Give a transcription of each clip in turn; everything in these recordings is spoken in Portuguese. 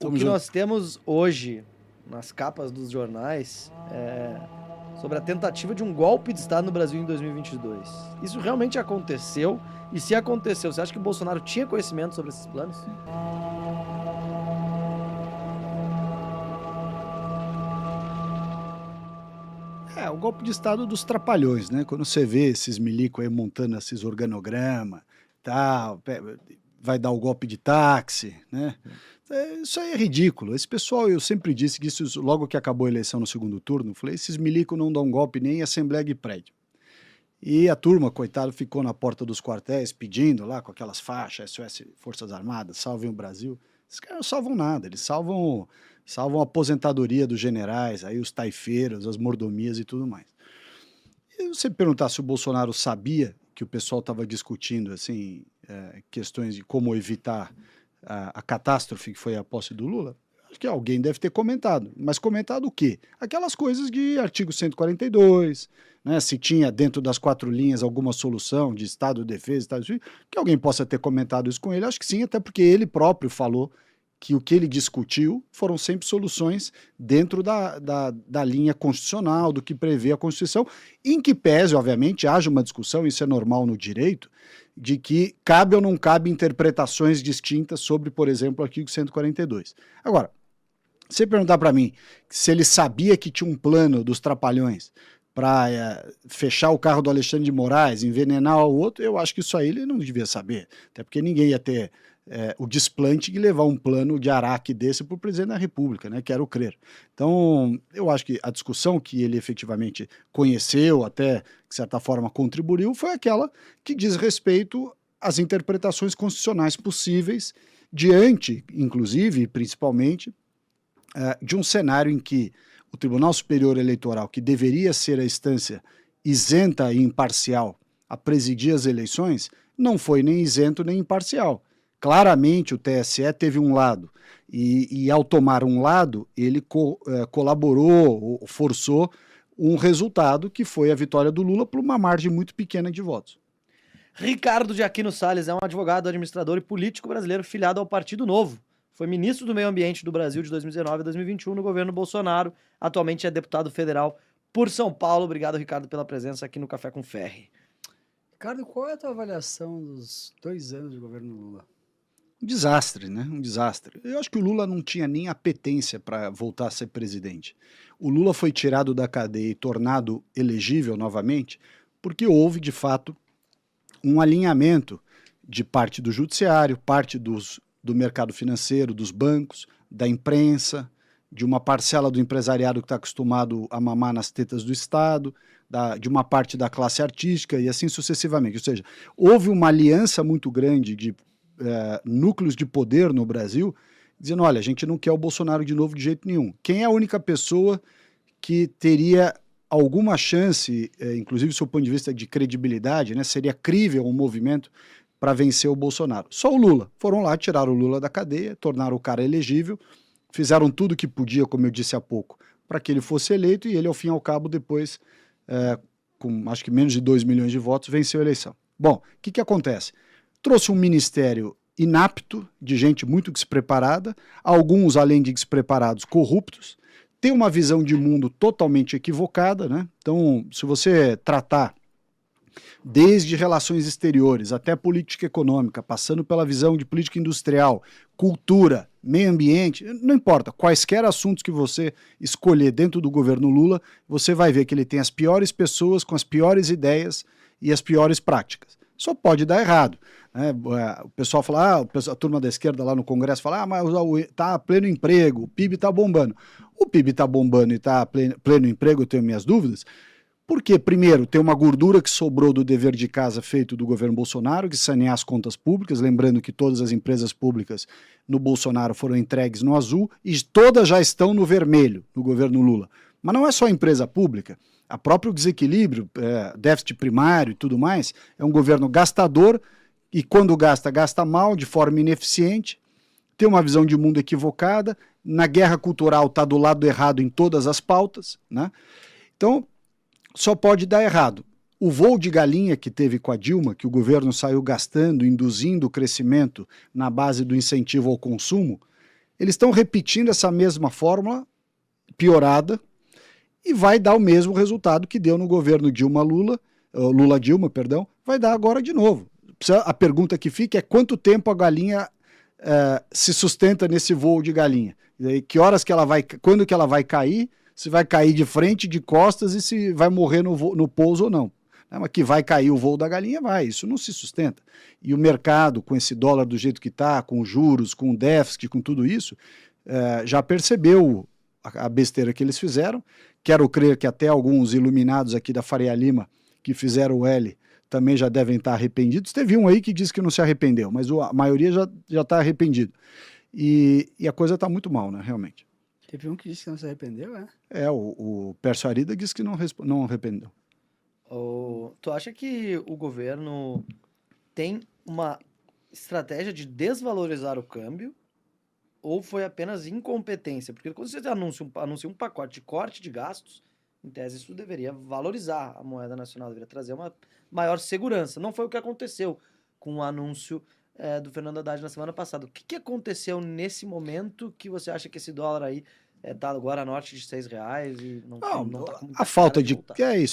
O que nós temos hoje nas capas dos jornais é sobre a tentativa de um golpe de Estado no Brasil em 2022. Isso realmente aconteceu? E se aconteceu, você acha que o Bolsonaro tinha conhecimento sobre esses planos? O golpe de Estado dos trapalhões, né? Quando você vê esses milicos aí montando esses organogramas, tal, vai dar o golpe de táxi, né? Isso aí é ridículo. Esse pessoal, eu sempre disse que isso, logo que acabou a eleição no segundo turno, falei, esses milicos não dão golpe nem em assembleia de prédio. E a turma, coitado, ficou na porta dos quartéis pedindo lá com aquelas faixas, SOS Forças Armadas, salvem o Brasil. Esses caras não salvam nada, eles salvam a aposentadoria dos generais, aí os taifeiros, as mordomias e tudo mais. E você perguntar se o Bolsonaro sabia que o pessoal estava discutindo assim, questões de como evitar a catástrofe que foi a posse do Lula, acho que alguém deve ter comentado. Mas comentado o quê? Aquelas coisas de artigo 142, né, se tinha dentro das 4 linhas alguma solução de Estado de Defesa, Estado de... que alguém possa ter comentado isso com ele, acho que sim, até porque ele próprio falou que o que ele discutiu foram sempre soluções dentro da linha constitucional, do que prevê a Constituição, em que pese, obviamente, haja uma discussão, isso é normal no direito, de que cabe ou não cabe interpretações distintas sobre, por exemplo, o artigo 142. Agora, você perguntar para mim se ele sabia que tinha um plano dos trapalhões para fechar o carro do Alexandre de Moraes, envenenar o outro, eu acho que isso aí ele não devia saber, até porque ninguém ia ter o desplante de levar um plano de Araque desse para o presidente da República, né? Quero crer. Então, eu acho que a discussão que ele efetivamente conheceu, até de certa forma contribuiu, foi aquela que diz respeito às interpretações constitucionais possíveis diante, inclusive, principalmente, de um cenário em que o Tribunal Superior Eleitoral, que deveria ser a instância isenta e imparcial a presidir as eleições, não foi nem isento nem imparcial. Claramente o TSE teve um lado, e ao tomar um lado, ele colaborou, forçou um resultado que foi a vitória do Lula por uma margem muito pequena de votos. Ricardo de Aquino Salles é um advogado, administrador e político brasileiro filiado ao Partido Novo. Foi ministro do Meio Ambiente do Brasil de 2019 a 2021 no governo Bolsonaro. Atualmente é deputado federal por São Paulo. Obrigado, Ricardo, pela presença aqui no Café com Ferri. Ricardo, qual é a tua avaliação dos 2 anos de governo Lula? Um desastre, né? Um desastre. Eu acho que o Lula não tinha nem apetência para voltar a ser presidente. O Lula foi tirado da cadeia e tornado elegível novamente porque houve, de fato, um alinhamento de parte do judiciário, parte do mercado financeiro, dos bancos, da imprensa, de uma parcela do empresariado que está acostumado a mamar nas tetas do Estado, de uma parte da classe artística e assim sucessivamente. Ou seja, houve uma aliança muito grande de núcleos de poder no Brasil, dizendo, olha, a gente não quer o Bolsonaro de novo de jeito nenhum. Quem é a única pessoa que teria alguma chance, inclusive do seu ponto de vista de credibilidade, né, seria crível um movimento para vencer o Bolsonaro? Só o Lula. Foram lá, tiraram o Lula da cadeia, tornaram o cara elegível, fizeram tudo o que podia, como eu disse há pouco, para que ele fosse eleito e ele, ao fim e ao cabo, depois, com acho que menos de 2 milhões de votos, venceu a eleição. Bom, o que acontece? Trouxe um ministério inapto, de gente muito despreparada, alguns, além de despreparados, corruptos, tem uma visão de mundo totalmente equivocada, né? Então, se você tratar desde relações exteriores até política econômica, passando pela visão de política industrial, cultura, meio ambiente, não importa, quaisquer assuntos que você escolher dentro do governo Lula, você vai ver que ele tem as piores pessoas com as piores ideias e as piores práticas. Só pode dar errado. O pessoal fala, a turma da esquerda lá no Congresso fala, mas está pleno emprego, o PIB está bombando. O PIB está bombando e está pleno emprego, eu tenho minhas dúvidas, porque, primeiro, tem uma gordura que sobrou do dever de casa feito do governo Bolsonaro, que sanear as contas públicas, lembrando que todas as empresas públicas no Bolsonaro foram entregues no azul e todas já estão no vermelho, no governo Lula. Mas não é só empresa pública, a próprio desequilíbrio, déficit primário e tudo mais, é um governo gastador e quando gasta, gasta mal, de forma ineficiente, tem uma visão de mundo equivocada, na guerra cultural está do lado errado em todas as pautas, né? Então, só pode dar errado. O voo de galinha que teve com a Dilma, que o governo saiu gastando, induzindo o crescimento na base do incentivo ao consumo, Eles estão repetindo essa mesma fórmula piorada e vai dar o mesmo resultado que deu no governo Lula-Dilma, perdão, vai dar agora de novo. A pergunta que fica é quanto tempo a galinha se sustenta nesse voo de galinha? E aí, quando que ela vai cair, se vai cair de frente, de costas e se vai morrer no pouso ou não. Mas que vai cair o voo da galinha, vai, isso não se sustenta. E o mercado, com esse dólar do jeito que está, com juros, com déficit, com tudo isso, já percebeu a besteira que eles fizeram. Quero crer que até alguns iluminados aqui da Faria Lima, que fizeram o L, também já devem estar arrependidos. Teve um aí que disse que não se arrependeu, mas a maioria já está arrependido. E a coisa está muito mal, né, realmente. Teve um que disse que não se arrependeu, é? O Pércio Arida disse que não arrependeu. Tu acha que o governo tem uma estratégia de desvalorizar o câmbio ou foi apenas incompetência? Porque quando você anuncia um pacote de corte de gastos, em tese isso deveria valorizar a moeda nacional, deveria trazer uma maior segurança. Não foi o que aconteceu com o anúncio do Fernando Haddad na semana passada. O que aconteceu nesse momento que você acha que esse dólar aí tá agora a norte de R$6 e não tá com a falta de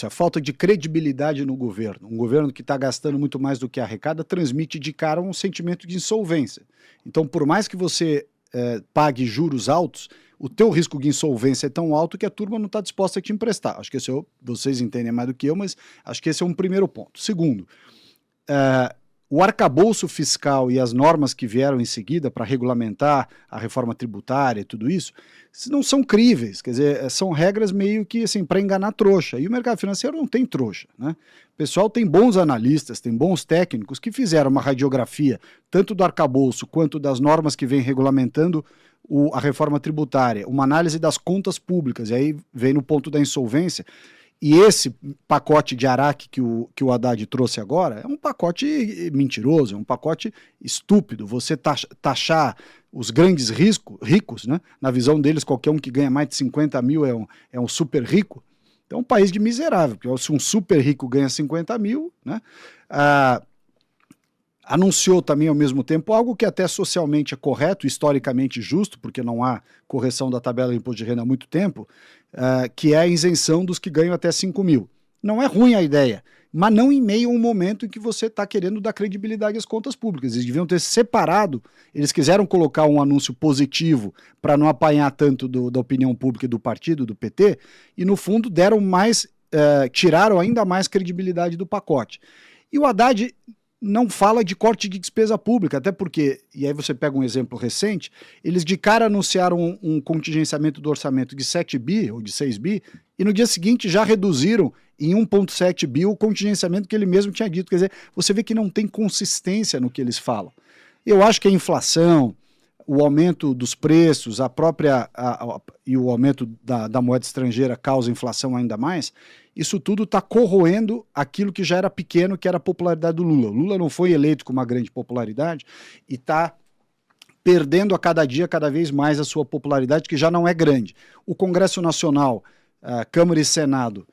a falta de credibilidade no governo. Um governo que está gastando muito mais do que arrecada transmite de cara um sentimento de insolvência. Então, por mais que você pague juros altos, o teu risco de insolvência é tão alto que a turma não está disposta a te emprestar. Acho que vocês entendem mais do que eu, mas acho que esse é um primeiro ponto. Segundo, o arcabouço fiscal e as normas que vieram em seguida para regulamentar a reforma tributária e tudo isso, não são críveis, quer dizer, são regras meio que assim, para enganar trouxa. E o mercado financeiro não tem trouxa, né? O pessoal tem bons analistas, tem bons técnicos que fizeram uma radiografia tanto do arcabouço quanto das normas que vêm regulamentando a reforma tributária, uma análise das contas públicas, e aí vem no ponto da insolvência. E esse pacote de Araque que o Haddad trouxe agora é um pacote mentiroso, é um pacote estúpido. Você taxar os grandes ricos, né? Na visão deles, qualquer um que ganha mais de 50 mil é um super rico. Então é um país de miserável, porque se um super rico ganha 50 mil, né? Anunciou também ao mesmo tempo algo que até socialmente é correto, historicamente justo, porque não há correção da tabela de imposto de renda há muito tempo, que é a isenção dos que ganham até 5 mil. Não é ruim a ideia, mas não em meio a um momento em que você está querendo dar credibilidade às contas públicas. Eles deviam ter separado, eles quiseram colocar um anúncio positivo para não apanhar tanto da opinião pública e do partido, do PT, e no fundo tiraram ainda mais credibilidade do pacote. E o Haddad não fala de corte de despesa pública, até porque, e aí você pega um exemplo recente, eles de cara anunciaram um contingenciamento do orçamento de 7 bi ou de 6 bi, e no dia seguinte já reduziram em 1,7 bi o contingenciamento que ele mesmo tinha dito. Quer dizer, você vê que não tem consistência no que eles falam. Eu acho que a inflação, o aumento dos preços, e o aumento da moeda estrangeira causa inflação ainda mais, isso tudo está corroendo aquilo que já era pequeno, que era a popularidade do Lula. O Lula não foi eleito com uma grande popularidade e está perdendo a cada dia, cada vez mais a sua popularidade, que já não é grande. O Congresso Nacional, Câmara e Senado,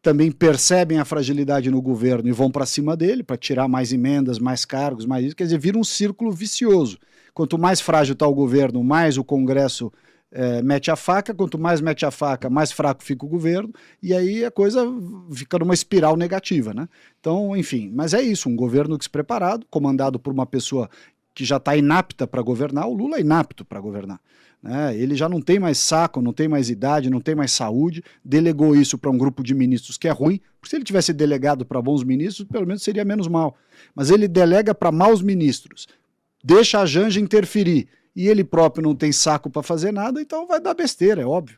também percebem a fragilidade no governo e vão para cima dele, para tirar mais emendas, mais cargos, mais isso. Quer dizer, vira um círculo vicioso. Quanto mais frágil está o governo, mais o Congresso mete a faca, quanto mais mete a faca, mais fraco fica o governo, e aí a coisa fica numa espiral negativa, né? Então, enfim, mas é isso, um governo despreparado, comandado por uma pessoa que já está inapta para governar. O Lula é inapto para governar, né? Ele já não tem mais saco, não tem mais idade, não tem mais saúde, delegou isso para um grupo de ministros que é ruim, porque se ele tivesse delegado para bons ministros, pelo menos seria menos mal, mas ele delega para maus ministros, deixa a Janja interferir, e ele próprio não tem saco para fazer nada, então vai dar besteira, é óbvio.